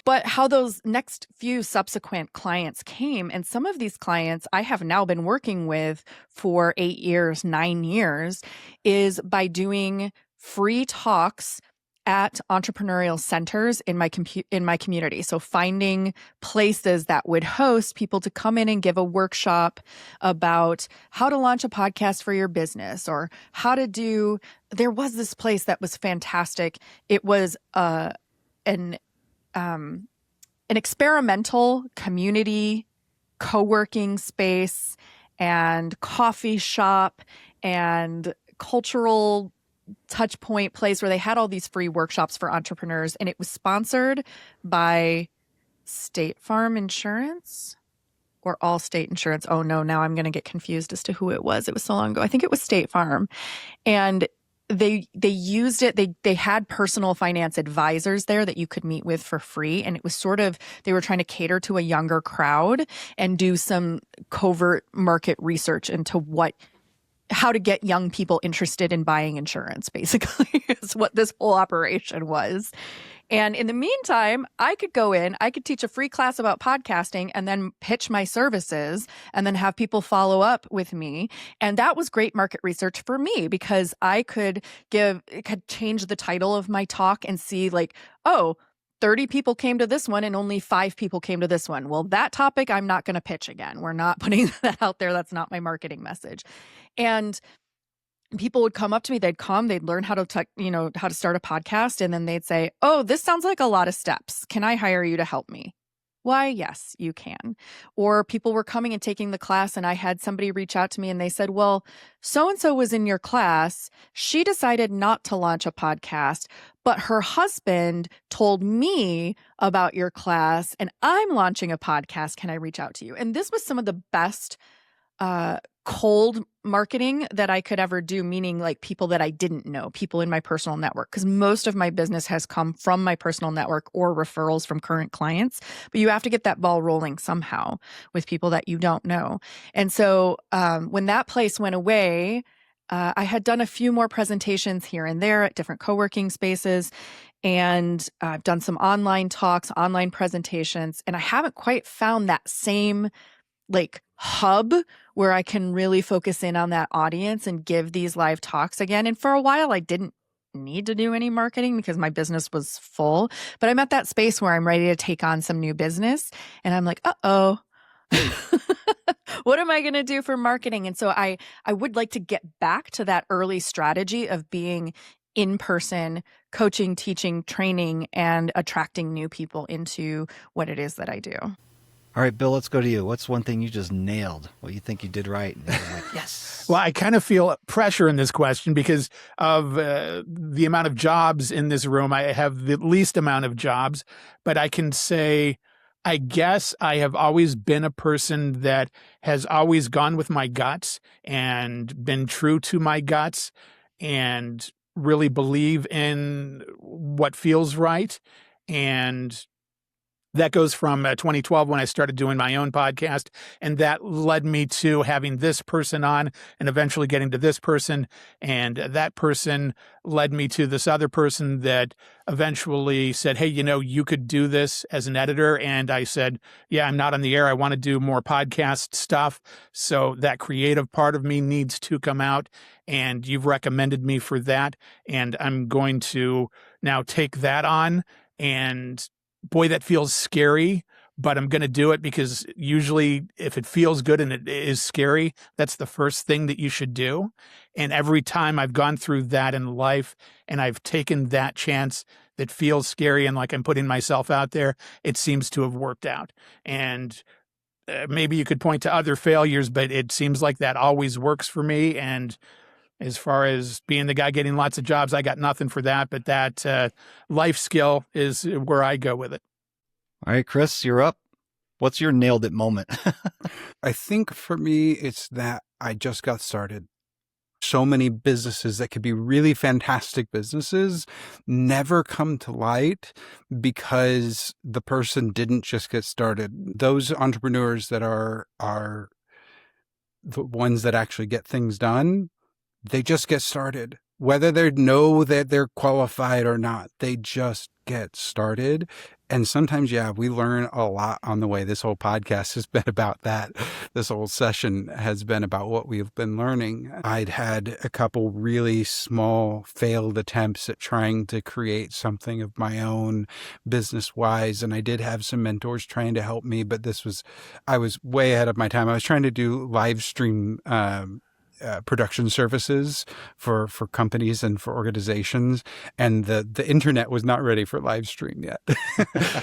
But how those next few subsequent clients came, and some of these clients I have now been working with for 8 years, 9 years, is by doing free talks at entrepreneurial centers in my community. So finding places that would host people to come in and give a workshop about how to launch a podcast for your business, or how to do. There was this place that was fantastic. It was an experimental community co-working space and coffee shop and cultural touch point place where they had all these free workshops for entrepreneurs, and it was sponsored by State Farm Insurance or Allstate Insurance. Oh no, now I'm going to get confused as to who it was. It was so long ago. I think it was State Farm. And they used it. They had personal finance advisors there that you could meet with for free. And it was sort of, they were trying to cater to a younger crowd and do some covert market research into how to get young people interested in buying insurance, basically, is what this whole operation was. And in the meantime, I could go in, I could teach a free class about podcasting and then pitch my services and then have people follow up with me. And that was great market research for me, because I could change the title of my talk and see like, oh, 30 people came to this one and only 5 people came to this one. Well, that topic I'm not going to pitch again. We're not putting that out there. That's not my marketing message. And people would come up to me, they'd learn how to start a podcast. And then they'd say, oh, this sounds like a lot of steps. Can I hire you to help me? Why, yes, you can. Or people were coming and taking the class, and I had somebody reach out to me and they said, well, so-and-so was in your class. She decided not to launch a podcast, but her husband told me about your class and I'm launching a podcast. Can I reach out to you? And this was some of the best cold marketing that I could ever do, meaning like people that I didn't know, people in my personal network, because most of my business has come from my personal network or referrals from current clients. But you have to get that ball rolling somehow with people that you don't know. And so when that place went away, I had done a few more presentations here and there at different co-working spaces. And I've done some online talks, online presentations, and I haven't quite found that same like hub where I can really focus in on that audience and give these live talks again. And for a while, I didn't need to do any marketing because my business was full. But I'm at that space where I'm ready to take on some new business. And I'm like, uh-oh. What am I going to do for marketing? And so I would like to get back to that early strategy of being in person, coaching, teaching, training, and attracting new people into what it is that I do. All right, Bill, let's go to you. What's one thing you just nailed? What you think you did right? And you're like, yes. Well, I kind of feel pressure in this question because of the amount of jobs in this room. I have the least amount of jobs, but I can say, I guess I have always been a person that has always gone with my guts and been true to my guts and really believe in what feels right. And that goes from 2012 when I started doing my own podcast. And that led me to having this person on and eventually getting to this person. And that person led me to this other person that eventually said, hey, you could do this as an editor. And I said, yeah, I'm not on the air. I want to do more podcast stuff. So that creative part of me needs to come out. And you've recommended me for that. And I'm going to now take that on. And boy, that feels scary, but I'm going to do it because usually if it feels good and it is scary, that's the first thing that you should do. And every time I've gone through that in life and I've taken that chance that feels scary and like I'm putting myself out there, it seems to have worked out. And maybe you could point to other failures, but it seems like that always works for me. And as far as being the guy getting lots of jobs, I got nothing for that, but that life skill is where I go with it. All right, Chris, you're up. What's your nailed it moment? I think for me, it's that I just got started. So many businesses that could be really fantastic businesses never come to light because the person didn't just get started. Those entrepreneurs that are the ones that actually get things done, they just get started. Whether they know that they're qualified or not, they just get started. And sometimes, yeah, we learn a lot on the way. This whole podcast has been about that. This whole session has been about what we've been learning. I'd had a couple really small failed attempts at trying to create something of my own business-wise. And I did have some mentors trying to help me, but I was way ahead of my time. I was trying to do live stream production services for companies and for organizations, and the internet was not ready for live stream yet.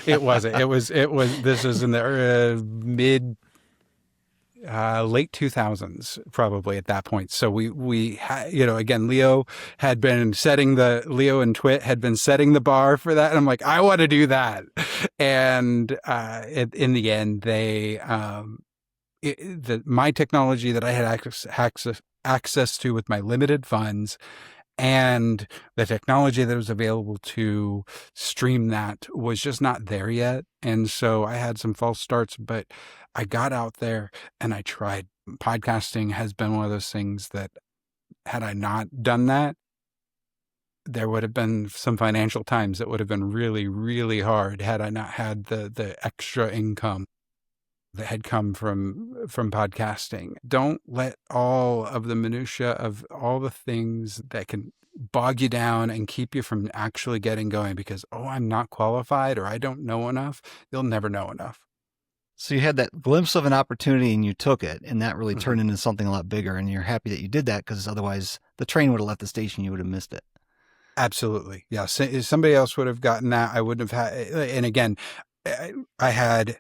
It wasn't. It was. This was in the late 2000s, probably at that point. So we had, again, Leo and Twit had been setting the bar for that, and I'm like, I want to do that. And in the end, they. My technology that I had access to with my limited funds and the technology that was available to stream that was just not there yet. And so I had some false starts, but I got out there and I tried. Podcasting has been one of those things that had I not done that, there would have been some financial times that would have been really, really hard had I not had the extra income that had come from podcasting. Don't let all of the minutia of all the things that can bog you down and keep you from actually getting going because, I'm not qualified or I don't know enough. You'll never know enough. So you had that glimpse of an opportunity and you took it, and that really turned into something a lot bigger. And you're happy that you did that because otherwise the train would have left the station. You would have missed it. Absolutely. Yeah. So if somebody else would have gotten that, I wouldn't have had. And again, I had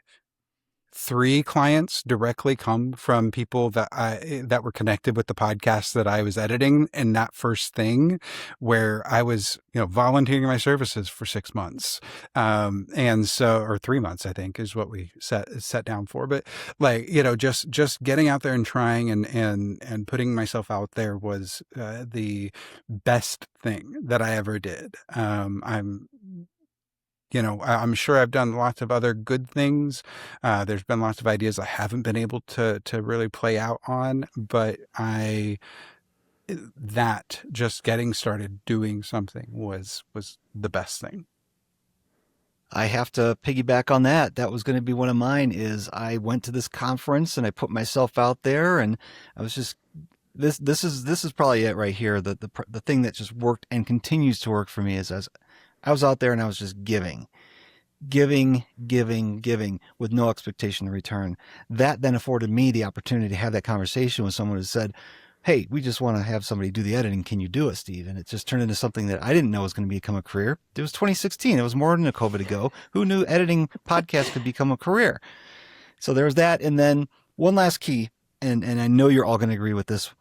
3 clients directly come from people that were connected with the podcast that I was editing. And that first thing where I was, volunteering my services for 6 months. And so, or 3 months, I think is what we set down for. But just getting out there and trying and putting myself out there was, the best thing that I ever did. I'm sure I've done lots of other good things. There's been lots of ideas I haven't been able to really play out on, but just getting started doing something was the best thing. I have to piggyback on that. That was going to be one of mine. Is I went to this conference and I put myself out there, and I was just this is probably it right here. The thing that just worked and continues to work for me is as I was out there and I was just giving with no expectation in return. That then afforded me the opportunity to have that conversation with someone who said, hey, we just want to have somebody do the editing. Can you do it, Steve? And it just turned into something that I didn't know was going to become a career. It was 2016. It was more than a COVID ago. Who knew editing podcasts could become a career? So there's that. And then one last key, and I know you're all going to agree with this,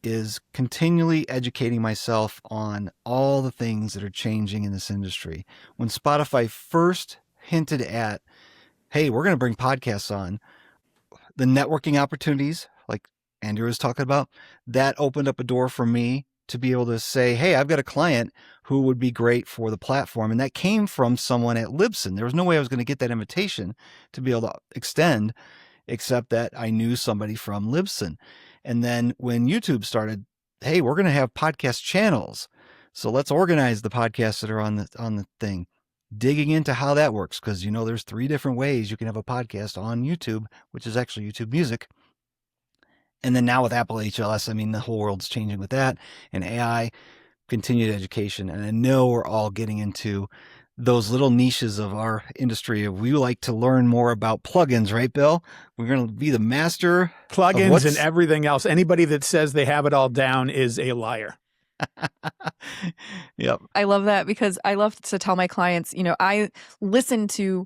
is continually educating myself on all the things that are changing in this industry. When Spotify first hinted at, hey, we're going to bring podcasts on, the networking opportunities, like Andrew was talking about, that opened up a door for me to be able to say, hey, I've got a client who would be great for the platform. And that came from someone at Libsyn. There was no way I was going to get that invitation to be able to extend, except that I knew somebody from Libsyn. And then when YouTube started, hey, we're going to have podcast channels. So let's organize the podcasts that are on the thing. Digging into how that works, because there's 3 different ways you can have a podcast on YouTube, which is actually YouTube Music. And then now with Apple HLS, I mean, the whole world's changing with that, and AI, continued education. And I know we're all getting into those little niches of our industry. We like to learn more about plugins, right, Bill? We're going to be the master plugins and everything else. Anybody that says they have it all down is a liar. Yep. I love that, because I love to tell my clients, I listen to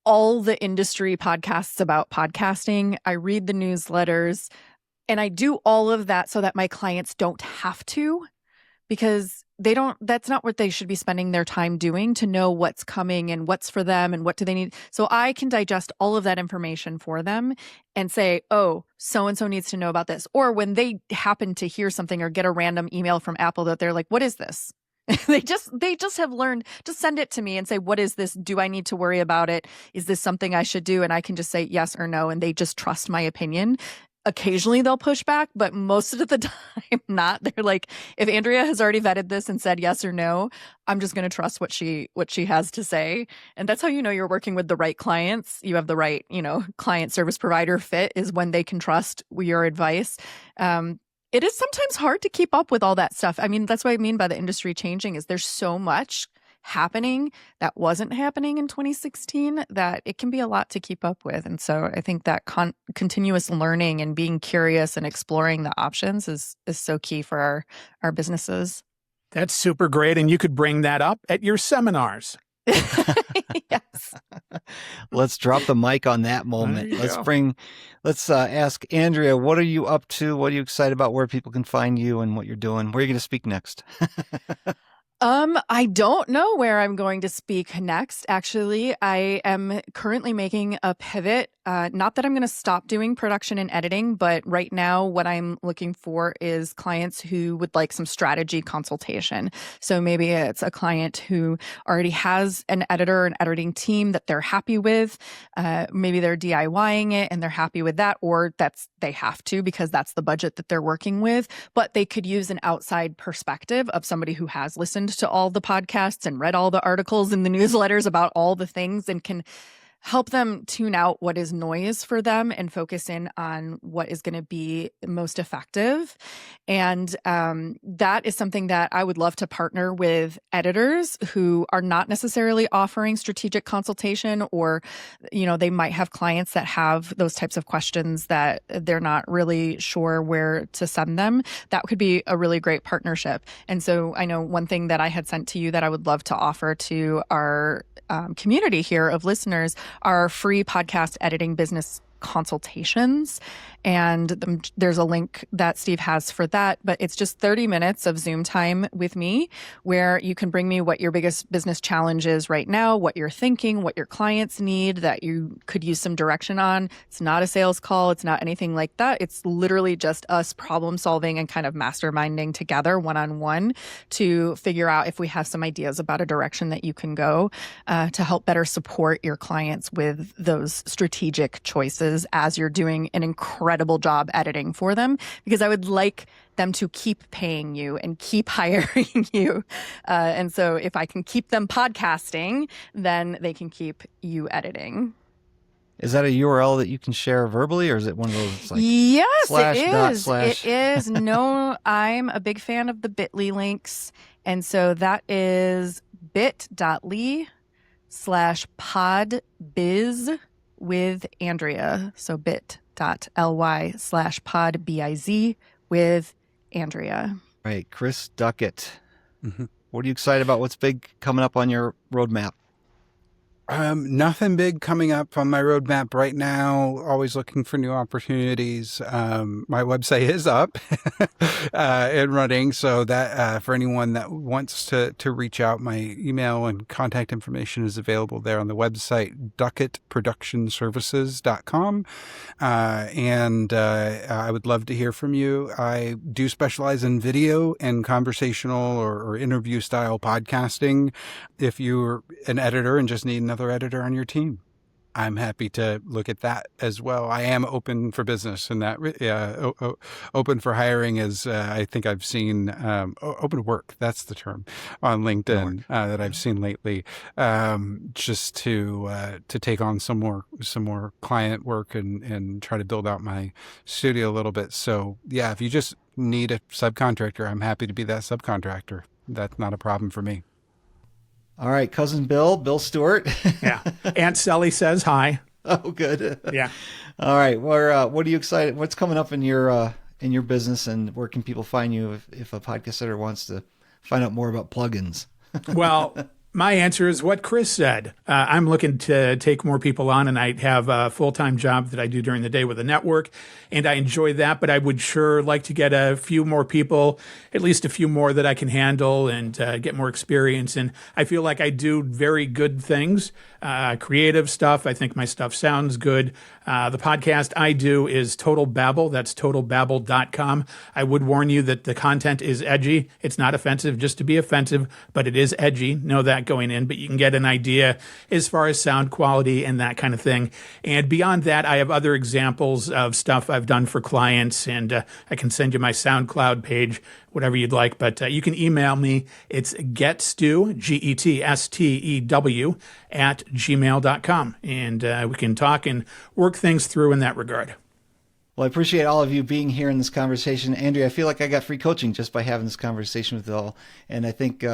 all the industry podcasts about podcasting. I read the newsletters, and I do all of that so that my clients don't have to, because that's not what they should be spending their time doing, to know what's coming and what's for them and what do they need. So I can digest all of that information for them and say, oh, so-and-so needs to know about this. Or when they happen to hear something or get a random email from Apple that they're like, what is this? they just have learned, just send it to me and say, what is this? Do I need to worry about it? Is this something I should do? And I can just say yes or no. And they just trust my opinion. Occasionally they'll push back, but most of the time not. They're like, if Andrea has already vetted this and said yes or no, I'm just going to trust what she has to say. And that's how you're working with the right clients. You have the right, client service provider fit, is when they can trust your advice. It is sometimes hard to keep up with all that stuff. I mean, that's what I mean by the industry changing, is there's so much happening that wasn't happening in 2016 that it can be a lot to keep up with. And so I think that continuous learning and being curious and exploring the options is so key for our businesses. That's super great. And you could bring that up at your seminars. Yes. Let's drop the mic on that moment. Let's ask Andrea, what are you up to? What are you excited about? Where people can find you and what you're doing? Where are you going to speak next? I don't know where I'm going to speak next. Actually, I am currently making a pivot. Not that I'm going to stop doing production and editing, but right now what I'm looking for is clients who would like some strategy consultation. So maybe it's a client who already has an editor, an editing team that they're happy with. Maybe they're DIYing it and they're happy with that, or they have to because that's the budget that they're working with. But they could use an outside perspective of somebody who has listened to all the podcasts and read all the articles in the newsletters about all the things, and can help them tune out what is noise for them and focus in on what is going to be most effective. And that is something that I would love to partner with editors who are not necessarily offering strategic consultation, or, they might have clients that have those types of questions that they're not really sure where to send them. That could be a really great partnership. And so I know one thing that I had sent to you that I would love to offer to our community here of listeners are free podcast editing business consultations. And there's a link that Steve has for that, but it's just 30 minutes of Zoom time with me where you can bring me what your biggest business challenge is right now, what you're thinking, what your clients need that you could use some direction on. It's not a sales call. It's not anything like that. It's literally just us problem solving and kind of masterminding together one-on-one to figure out if we have some ideas about a direction that you can go to help better support your clients with those strategic choices as you're doing an incredible job editing for them, because I would like them to keep paying you and keep hiring you. And so if I can keep them podcasting, then they can keep you editing. Is that a URL that you can share verbally, or is it one of those like yes, slash, it dot, is. slash? It is. No, I'm a big fan of the bit.ly links. And so that is bit.ly/podbiz with Andrea. So bit.ly/podbiz with Andrea. Right. Chris Duckett. Mm-hmm. What are you excited about? What's big coming up on your roadmap? Nothing big coming up on my roadmap right now. Always looking for new opportunities. My website is up and running, so that for anyone that wants to reach out, my email and contact information is available there on the website, duckettproductionservices.com. And I would love to hear from you. I do specialize in video and conversational or interview style podcasting. If you're an editor and just need another editor on your team, I'm happy to look at that as well. I am open for business, and that open for hiring is I think I've seen open to work. That's the term on LinkedIn that I've seen lately. Just to take on some more client work and try to build out my studio a little bit. So yeah, if you just need a subcontractor, I'm happy to be that subcontractor. That's not a problem for me. All right, cousin Bill Stewart. Yeah. Aunt Sally says hi. Oh, good. Yeah. All right. What are you excited? What's coming up in your business, and where can people find you if a podcast editor wants to find out more about plugins? Well, my answer is what Chris said. I'm looking to take more people on, and I have a full-time job that I do during the day with a network, and I enjoy that, but I would sure like to get a few more people, at least a few more that I can handle and get more experience. And I feel like I do very good things, creative stuff. I think my stuff sounds good. The podcast I do is Total Babble. That's totalbabble.com. I would warn you that the content is edgy. It's not offensive just to be offensive, but it is edgy. Know that going in, but you can get an idea as far as sound quality and that kind of thing. And beyond that, I have other examples of stuff I've done for clients, and I can send you my SoundCloud page, whatever you'd like. But you can email me. It's getstew, GETSTEW, @gmail.com. And we can talk and work things through in that regard. Well, I appreciate all of you being here in this conversation. Andrea, I feel like I got free coaching just by having this conversation with you all. And I think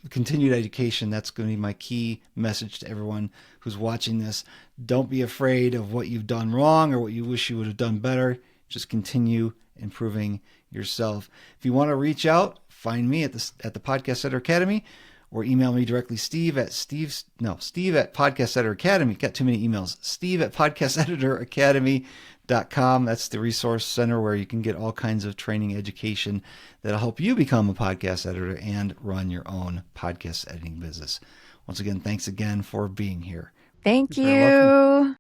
continued education, that's going to be my key message to everyone who's watching this. Don't be afraid of what you've done wrong or what you wish you would have done better. Just continue improving yourself. If you want to reach out, find me at the Podcast Editor Academy, or email me directly, Steve at Podcast Editor Academy. Got too many emails. Steve at podcasteditoracademy.com. That's the resource center where you can get all kinds of training, education that'll help you become a podcast editor and run your own podcast editing business. Once again, thanks again for being here. Thank You're very welcome. you.